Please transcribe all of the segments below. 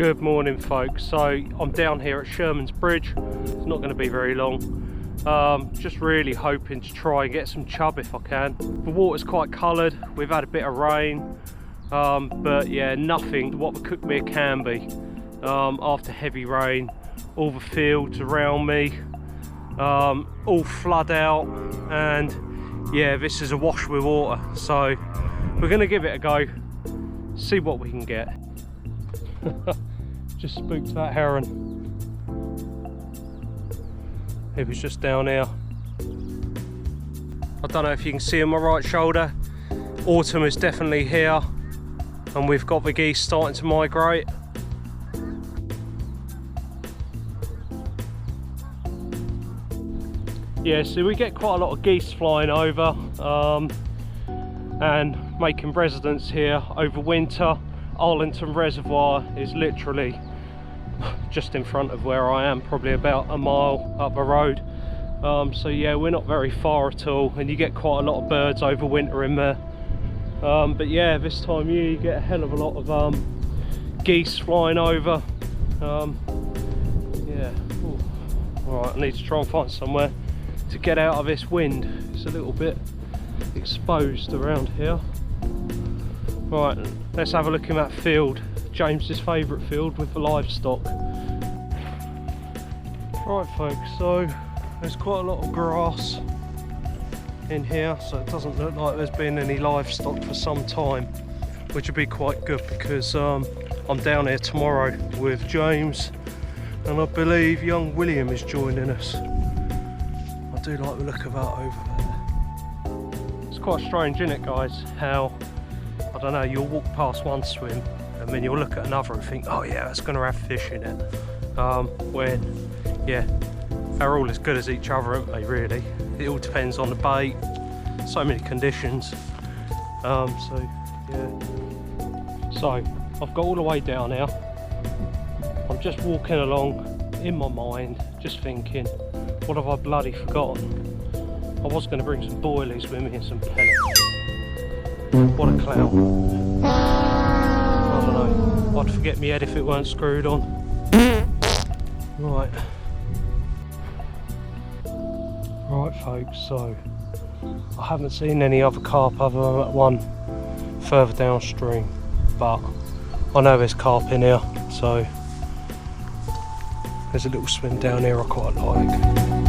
Good morning folks, so I'm down here at Shermans Bridge. It's not going to be very long. Just really hoping to try and get some chub if I can. The water's quite coloured, we've had a bit of rain, but yeah, nothing what the Cuckmere can be after heavy rain. All the fields around me all flood out, and yeah, this is awash with water, so we're going to give it a go, see what we can get. Just spooked that heron. He was just down here. I don't know if you can see on my right shoulder, autumn is definitely here, and we've got the geese starting to migrate. Yeah, so we get quite a lot of geese flying over and making residence here over winter. Arlington Reservoir is literally just in front of where I am, probably about a mile up the road. So yeah, we're not very far at all, and you get quite a lot of birds over winter in there. But yeah, this time of year you get a hell of a lot of geese flying over. Yeah. Alright, I need to try and find somewhere to get out of this wind. It's a little bit exposed around here. Right, let's have a look in that field, James's favourite field with the livestock. Right folks, so there's quite a lot of grass in here, so it doesn't look like there's been any livestock for some time, which would be quite good because I'm down here tomorrow with James, and I believe young William is joining us. I do like the look of that over there. It's quite strange, isn't it guys, how I don't know, you'll walk past one swim and then you'll look at another and think, oh yeah, it's going to have fish in it. When, yeah, they're all as good as each other, aren't they, really? It all depends on the bait, so many conditions. So, yeah. So, I've got all the way down now. I'm just walking along in my mind, just thinking, what have I bloody forgotten? I was going to bring some boilies with me and some pellets. What a clown. I don't know, I'd forget my head if it weren't screwed on. Right. Right folks, so I haven't seen any other carp other than that one further downstream, but I know there's carp in here, so there's a little swim down here I quite like.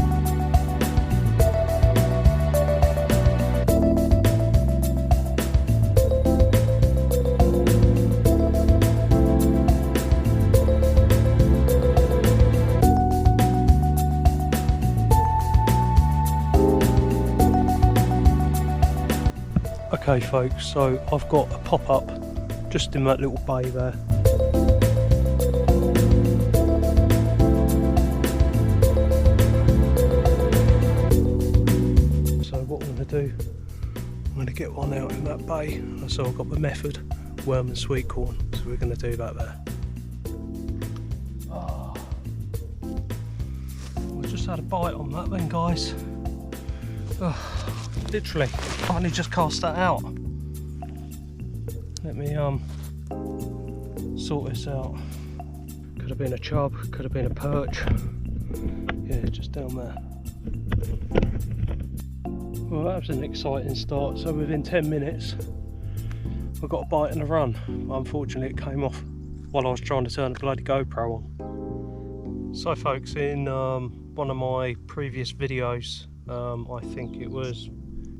Okay folks, so I've got a pop-up just in that little bay there. So what I'm going to do, I'm going to get one out in that bay. So I've got the method, worm and sweet corn, so we're going to do that there. Oh. I just had a bite on that then guys. Oh. Literally, I've only just cast that out. Let me sort this out. Could have been a chub, could have been a perch. Yeah, just down there. Well, that was an exciting start. So within 10 minutes, I got a bite and a run. Unfortunately, it came off while I was trying to turn the bloody GoPro on. So folks, in one of my previous videos, I think it was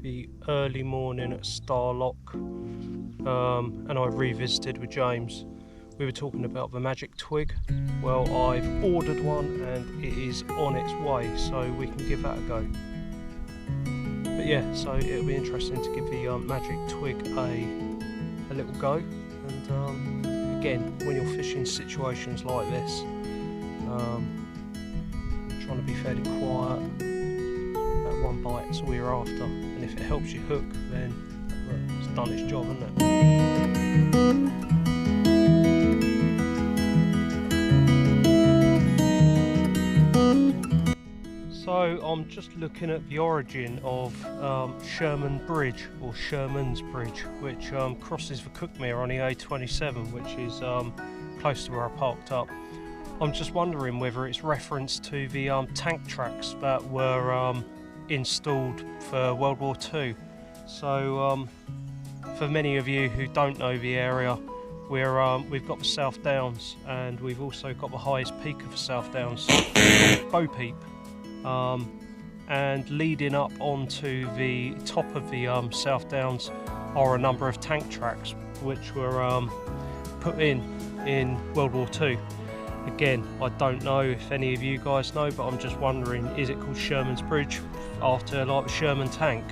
the early morning at Starlock, and I revisited with James. We were talking about the magic twig. Well, I've ordered one and it is on its way, so we can give that a go. But yeah, so it'll be interesting to give the magic twig a little go. And again, when you're fishing situations like this, trying to be fairly quiet. One bite is all you're after, and if it helps you hook, then it's done its job, hasn't it? So I'm just looking at the origin of Sherman Bridge, or Sherman's Bridge, which crosses the Cuckmere on the A27, which is close to where I parked up. I'm just wondering whether it's reference to the tank tracks that were installed for World War II. So for many of you who don't know the area, we've got the South Downs, and we've also got the highest peak of the South Downs, Bo Peep, and leading up onto the top of the South Downs are a number of tank tracks which were put in World War II. Again, I don't know if any of you guys know, but I'm just wondering, is it called Sherman's Bridge after like the Sherman tank?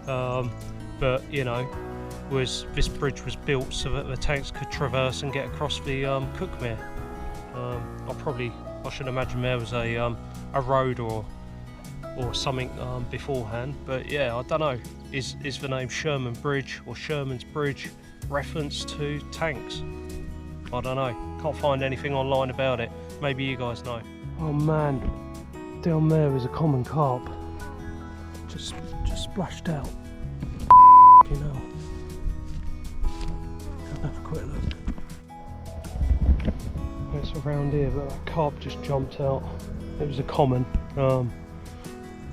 But you know, this bridge was built so that the tanks could traverse and get across the Cuckmere. I should imagine there was a road or something beforehand, but yeah, I don't know. Is the name Sherman Bridge or Sherman's Bridge reference to tanks? I don't know. Can't find anything online about it. Maybe you guys know. Oh man, down there is a common carp. Just splashed out. You know. Have a quick look. It's around here, but that carp just jumped out. It was a common,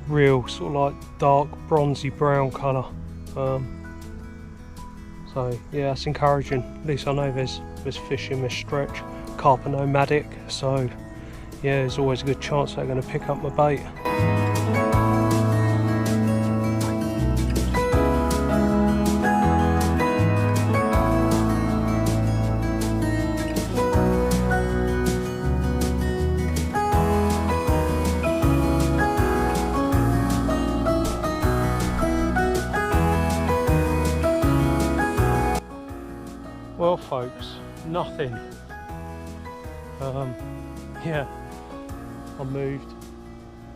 real sort of like dark bronzy brown colour. So yeah, that's encouraging. At least I know there's fish in this stretch. Carp are nomadic, so yeah, there's always a good chance they're going to pick up my bait. Well folks, nothing. Yeah, I moved,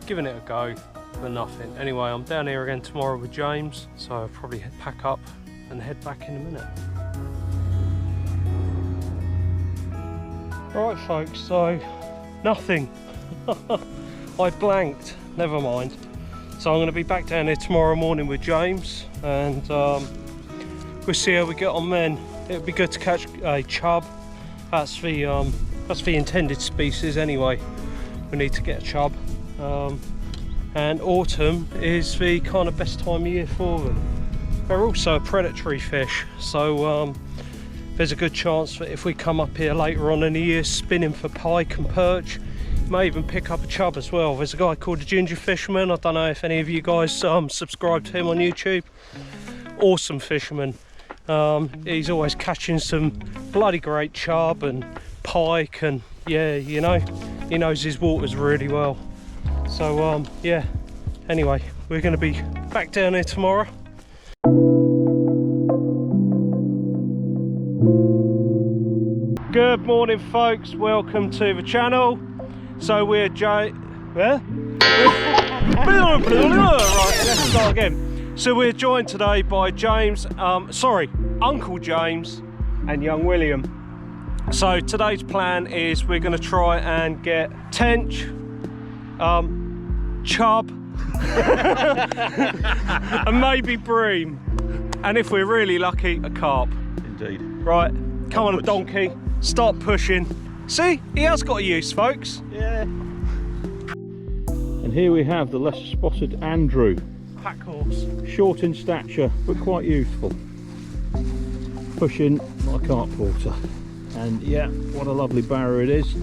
giving it a go, but nothing. Anyway, I'm down here again tomorrow with James, so I'll probably pack up and head back in a minute. Alright folks, so nothing. I blanked, never mind. So I'm going to be back down here tomorrow morning with James, and we'll see how we get on then. It would be good to catch a chub. That's the intended species anyway. We need to get a chub. And autumn is the kind of best time of year for them. They're also a predatory fish, so there's a good chance that if we come up here later on in the year spinning for pike and perch, you may even pick up a chub as well. There's a guy called the Ginger Fisherman. I don't know if any of you guys subscribe to him on YouTube. Awesome fisherman. He's always catching some bloody great chub and pike, and yeah, you know, he knows his waters really well. So yeah, anyway, we're going to be back down here tomorrow. Good morning folks, welcome to the channel. So we're right, let's start again. So we're joined today by James, Uncle James and young William. So today's plan is we're going to try and get tench, chub and maybe bream, and if we're really lucky, a carp. Indeed. Right, come on donkey, start pushing. See, he has got a use folks. Yeah. And here we have the lesser spotted Andrew. Pack horse. Short in stature, but quite youthful. Pushing my carp water. And yeah, what a lovely barrow it is.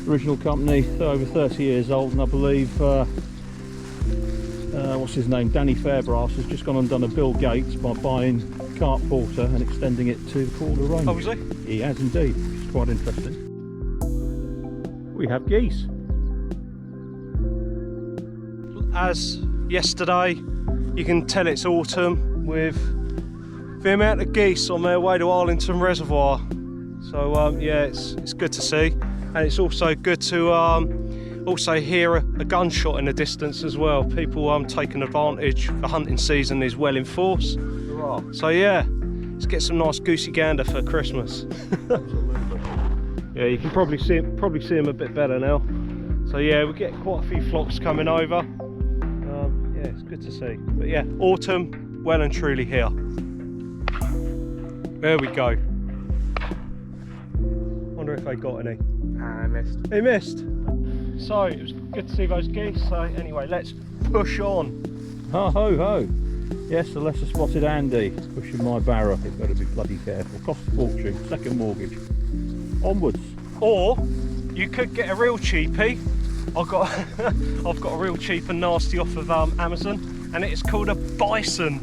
Original company, over 30 years old, and I believe, what's his name, Danny Fairbrass has just gone and done a Bill Gates by buying carp water and extending it to the Calder range. Oh, is he? He has indeed, which is quite interesting. We have geese. As yesterday, you can tell it's autumn with the amount of geese on their way to Arlington Reservoir. So yeah, it's good to see, and it's also good to also hear a gunshot in the distance as well. People taking advantage. The hunting season is well in force. Hurrah. So yeah, let's get some nice goosey gander for Christmas. Yeah, you can probably see them a bit better now. So yeah, we get quite a few flocks coming over. Yeah, it's good to see. But yeah, autumn well and truly here. There we go. Wonder if they got any. I missed. He missed. So it was good to see those geese. So anyway, let's push on. Ho ho ho! Yes, the lesser spotted Andy pushing my barrow. You've got to be bloody careful. Cost a fortune. Second mortgage. Onwards. Or you could get a real cheapie. I've got a real cheap and nasty off of Amazon, and it's called a bison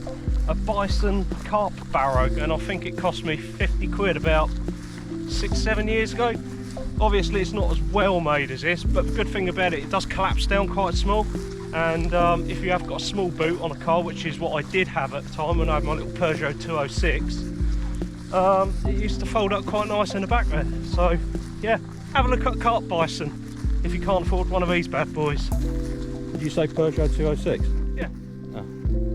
carp barrow, and I think it cost me 50 quid about 6-7 years ago. Obviously it's not as well made as this, but the good thing about it does collapse down quite small, and if you have got a small boot on a car, which is what I did have at the time when I had my little Peugeot 206, it used to fold up quite nice in the back there. So yeah, have a look at carp bison if you can't afford one of these bad boys. Did you say Peugeot 206? Yeah.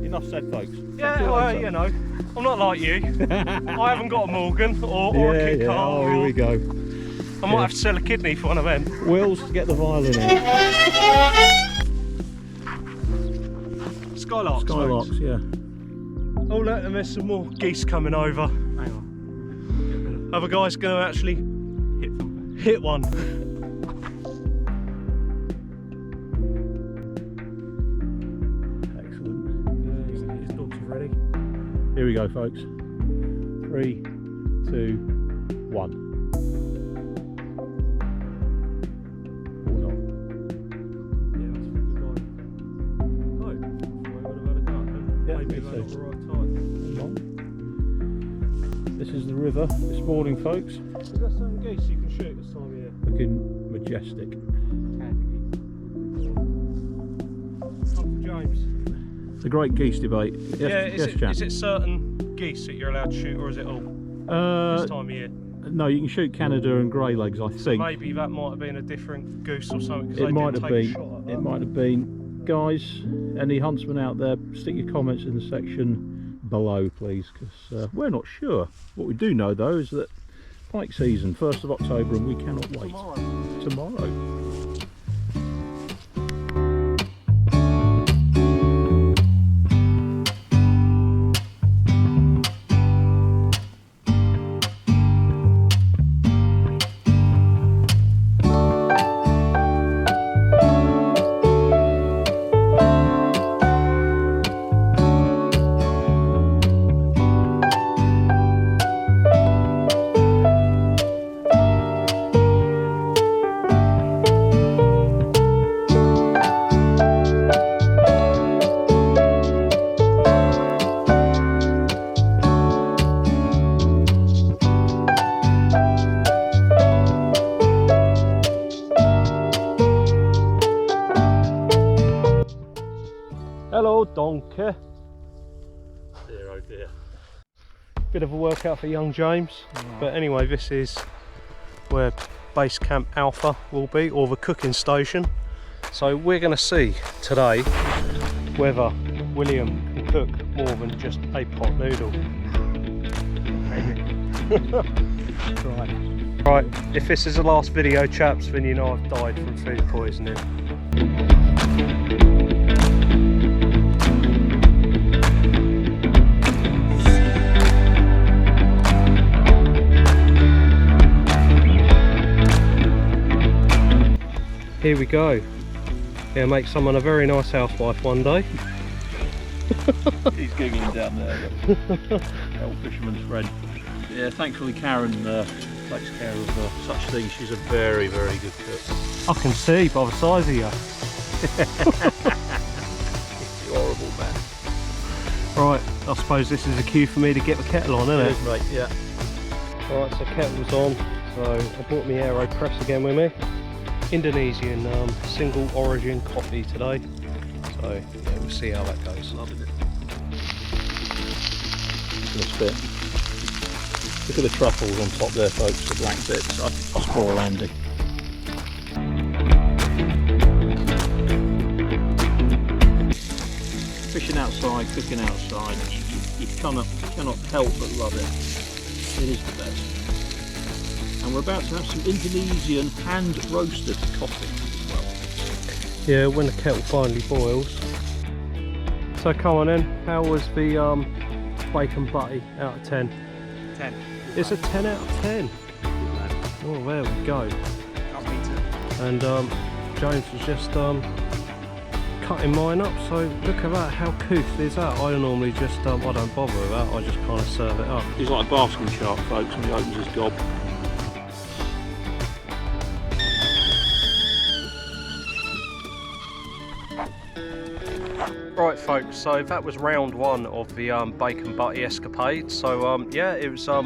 Enough said, folks. Yeah, well, you know, I'm not like you. I haven't got a Morgan or a Kit Kat. Oh, here we go. I might have to sell a kidney for one of them. Wills, get the violin out. Skylarks. Skylarks, folks. yeah. Oh look, and there's some more geese coming over. Hang on. Other guy's going to actually hit one. Excellent. His dogs are ready. Here we go, folks. 3, 2, 1. This is the river this morning, folks. Is that some geese you can shoot this time of year? Looking majestic. Uncle James. It's a great geese debate. Yes, Yeah, Jan. is it certain geese that you're allowed to shoot, or is it all this time of year? No, you can shoot Canada and grey legs, I think. Maybe that might have been a different goose or something. 'Cause It they might didn't have take a been. shot at It that. might have been. Guys, any huntsmen out there, stick your comments in the section below, please, because we're not sure. What we do know, though, is that pike season, 1st of October, and we cannot wait. Tomorrow. Hello, donkey. Dear, oh dear. Bit of a workout for young James. But anyway, this is where base camp Alpha will be, or the cooking station. So we're going to see today whether William can cook more than just a pot noodle. Right, if this is the last video, chaps, then you know I've died from food poisoning. Here we go. Yeah, make someone a very nice housewife one day. He's giggling down there. Old fisherman's friend. Yeah, thankfully Karen takes care of such things. She's a very, very good cook. I can see by the size of you. You horrible man. Right, I suppose this is a cue for me to get the kettle on, isn't it? Cheers, mate, yeah. Alright, so kettle's on. So I brought my AeroPress again with me. Indonesian single origin coffee today. So yeah, we'll see how that goes. Loving it. Look at the spit. Look at the truffles on top there, folks, the black bits. I'll spoil Andy. Fishing outside, cooking outside, you cannot help but love it. It is the best. And we're about to have some Indonesian hand roasted coffee as well. Yeah, when the kettle finally boils. So come on then, how was the bacon butty out of 10? 10. It's a 10 out of 10. Oh, there we go. I'll beat it. And James was just cutting mine up, so look at that, how couth is that? I normally just, I don't bother with that, I just kind of serve it up. He's like a basking shark, folks, when he opens his gob. Right folks, so that was round one of the bacon butty escapade. So yeah, it was all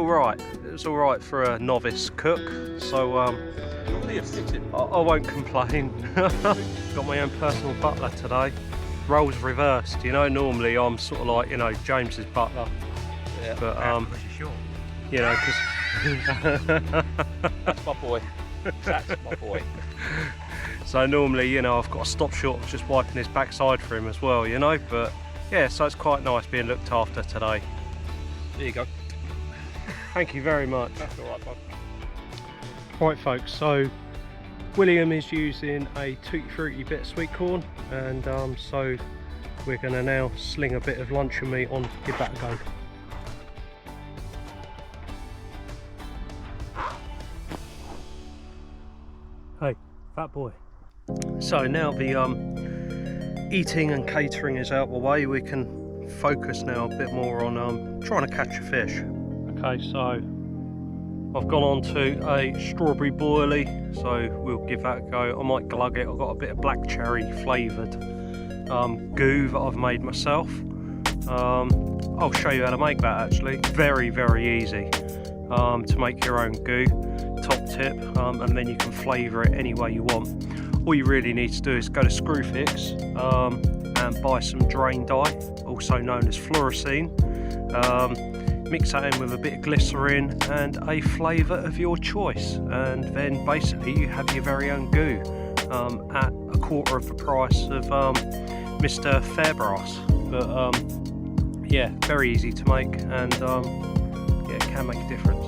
right. It was all right for a novice cook. So I won't complain. Got my own personal butler today. Roles reversed. You know, normally I'm sort of like, you know, James's butler. Yeah. But because you're short. you know, because That's my boy. That's my boy. so normally, you know, I've got to stop short of just wiping his backside for him as well, you know. But yeah, so it's quite nice being looked after today. There you go. Thank you very much. That's all right, bud. Right folks, so William is using a Tutti Frutti bit of sweet corn, and so we're going to now sling a bit of luncheon meat on, give that a go. Hey, fat boy. So now the eating and catering is out the way, we can focus now a bit more on trying to catch a fish. Okay, so I've gone on to a strawberry boilie, so we'll give that a go. I might glug it. I've got a bit of black cherry flavoured goo that I've made myself. I'll show you how to make that actually. Very, very easy to make your own goo, top tip, and then you can flavour it any way you want. All you really need to do is go to Screwfix and buy some drain dye, also known as fluorescein. Mix that in with a bit of glycerin and a flavour of your choice, and then basically you have your very own goo at a quarter of the price of Mr. Fairbrass. But yeah, very easy to make, and yeah, it can make a difference.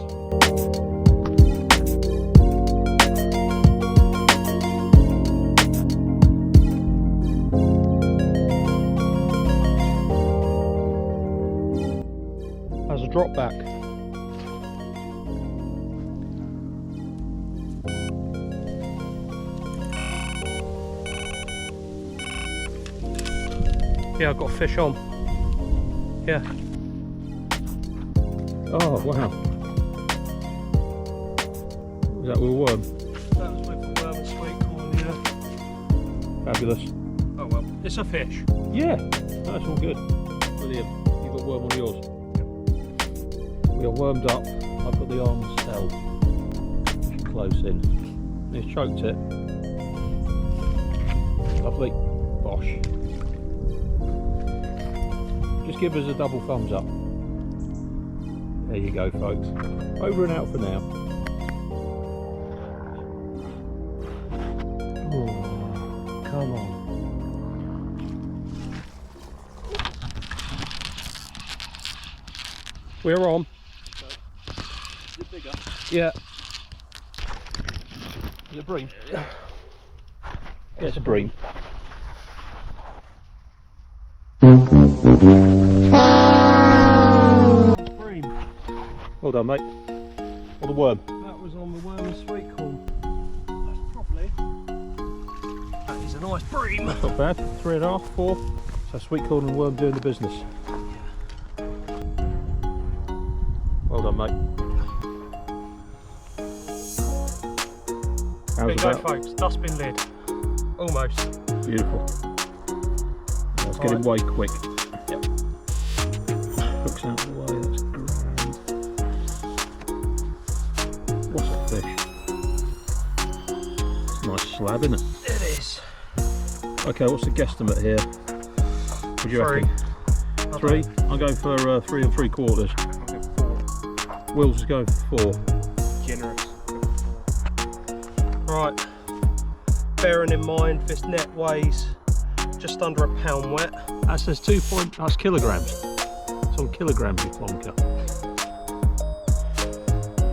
As a drop back. Yeah, I've got fish on. Yeah. Oh, wow. Is that with a worm? That was with the worm and sweet corn, yeah. Fabulous. Oh well, it's a fish. Yeah, that's all good. Brilliant. You've got worm on yours. We are wormed up. I've got the arms held close in. He's choked it. Lovely. Bosh. Just give us a double thumbs up. There you go, folks. Over and out for now. Oh, come on. We're on. Is it bigger? Yeah. Is it a bream? Yeah, it's a bream. Bream. Well done, mate. Or the worm. That was on the worm and sweet corn. That's probably. That is a nice bream. Not bad. 3.5, 4. So sweet corn and worm doing the business. Well done, mate. There you go, How's folks. Dustbin lid. Almost. Beautiful. Let's get him way quick. Yep. Hooks out of the way, that's great. What's a fish? It's a nice slab, isn't it? It is. Okay, what's the guesstimate here? What do you reckon? 3? I'm going for 3 3/4. Will's is going for 4. Generous. Right. Bearing in mind this net weighs just under a pound wet. That says 2 point. That's kilograms. It's on kilograms, you plonker.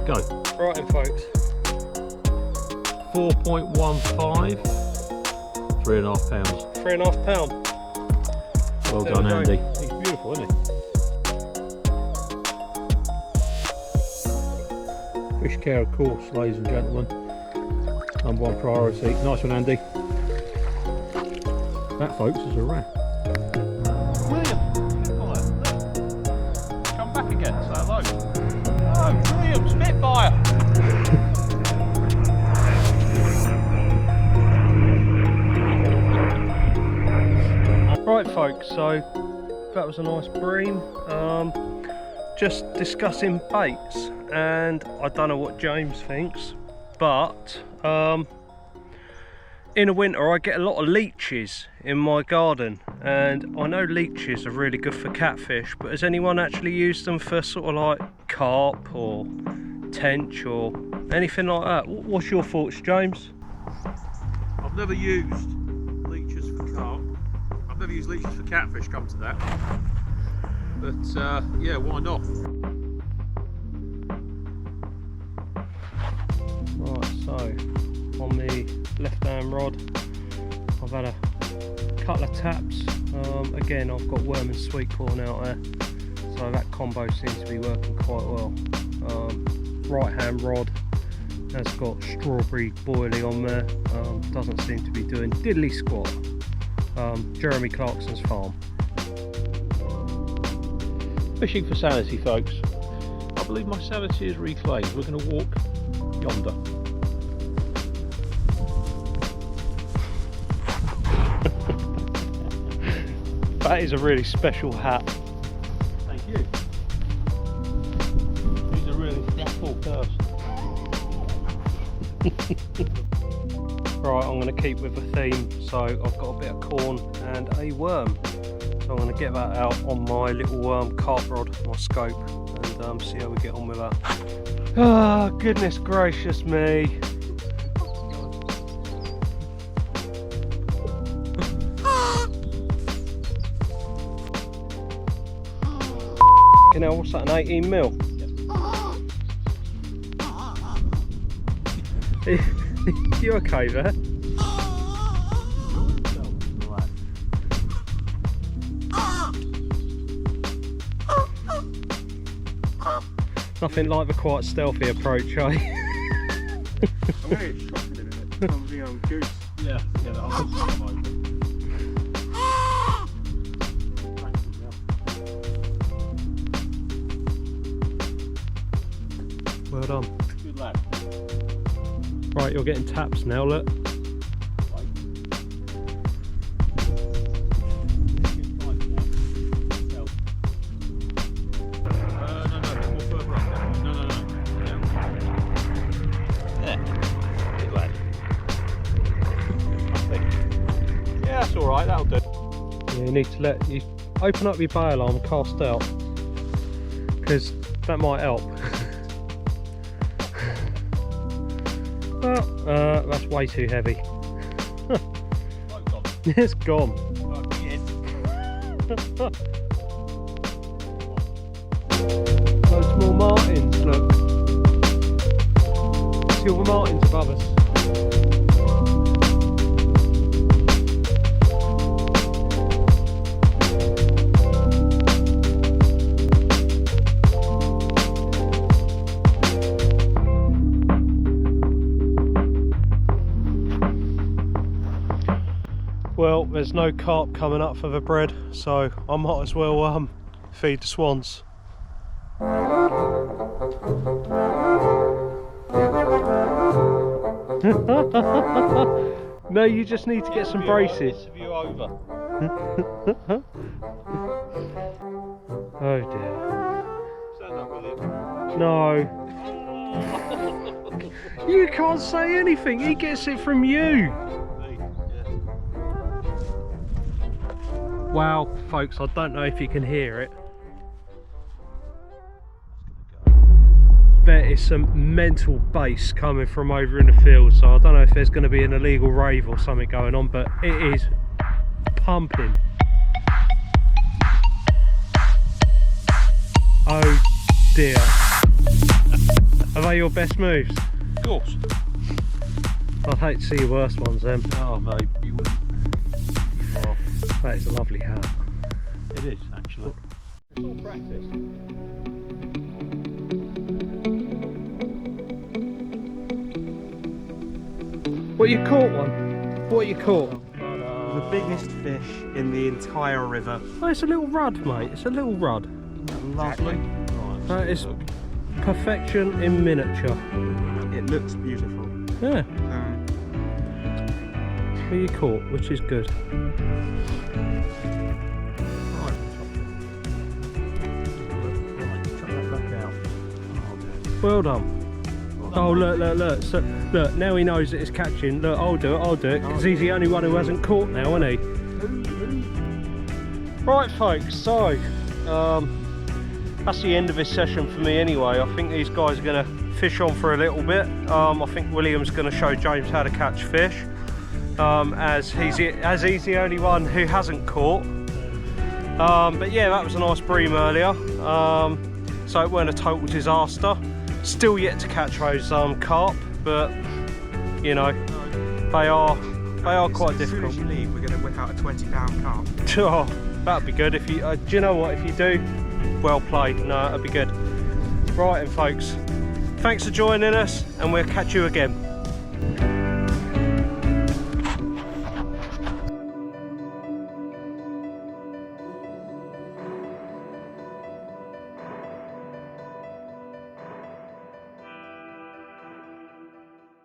Go. Right then, folks. 4.15. 3.5 pounds. 3.5 pound. Well There done, we go. Andy. He's beautiful, isn't he? Fish care, of course, ladies and gentlemen. Number one priority. Nice one, Andy. That, folks, is a wrap. William! Come back again, say hello. Oh, William, Spitfire! Right folks, so that was a nice bream. Just discussing baits, and I don't know what James thinks, but in the winter I get a lot of leeches in my garden, and I know leeches are really good for catfish, but has anyone actually used them for sort of like carp or tench or anything like that? What's your thoughts, James? I've never used leeches for carp. I've never used leeches for catfish, come to that. But yeah, why not? Right, so on the left hand rod I've had a couple of taps. Again, I've got worm and sweet corn out there, so that combo seems to be working quite well. Right hand rod has got strawberry boilie on there, doesn't seem to be doing diddly squat. Jeremy Clarkson's farm. Fishing for sanity, folks. I believe my sanity is reclaimed. We're going to walk yonder. That is a really special hat. Thank you. He's a really thoughtful person. Right, I'm going to keep with the theme, so I've got a bit of corn and a worm. So I'm going to get that out on my little carp rod, my scope, and see how we get on with that. Ah, oh, goodness gracious me. You know, what's that, an 18 mil? You okay there? Nothing like the quite stealthy approach, eh? I'm going to get shot in a minute. I'm being on goose. Yeah, I'll put some over. Well done. Good lad. Right, you're getting taps now, look. Alright, that'll do. Yeah, you need to let you open up your bail arm and cast out, because that might help. Well, that's way too heavy. It's gone. Those small martins, look. Silver martins above us. Well, there's no carp coming up for the bread, so I might as well feed the swans. No, you just need to get some braces. Over. Oh dear. No. You can't say anything, he gets it from you. Wow, folks, I don't know if you can hear it. There is some mental bass coming from over in the field, so I don't know if there's going to be an illegal rave or something going on, but it is pumping. Oh dear. Are they your best moves? Of course. I'd hate to see your worst ones then. Oh mate, you wouldn't. Oh. That is a lovely hat. It is, actually. It's all practice. What you caught one? What you caught? The biggest fish in the entire river. Oh, it's a little rudd, mate. It's a little rudd. Lovely. That is perfection in miniature. It looks beautiful. Yeah. What you caught, which is good. Well done. Oh, look. So, look, now he knows that it's catching. Look, I'll do it, because he's the only one who hasn't caught now, isn't he? Right, folks, so that's the end of this session for me anyway. I think these guys are going to fish on for a little bit. I think William's going to show James how to catch fish, as he's the only one who hasn't caught. But yeah, that was a nice bream earlier. So it weren't a total disaster. Still yet to catch those carp, but you know, they are quite difficult. As soon as you leave, we're going to whip out a 20-pound carp. Oh, that'd be good if you. Do you know what? If you do, well played. No, that'd be good. Right, and folks, thanks for joining us, and we'll catch you again.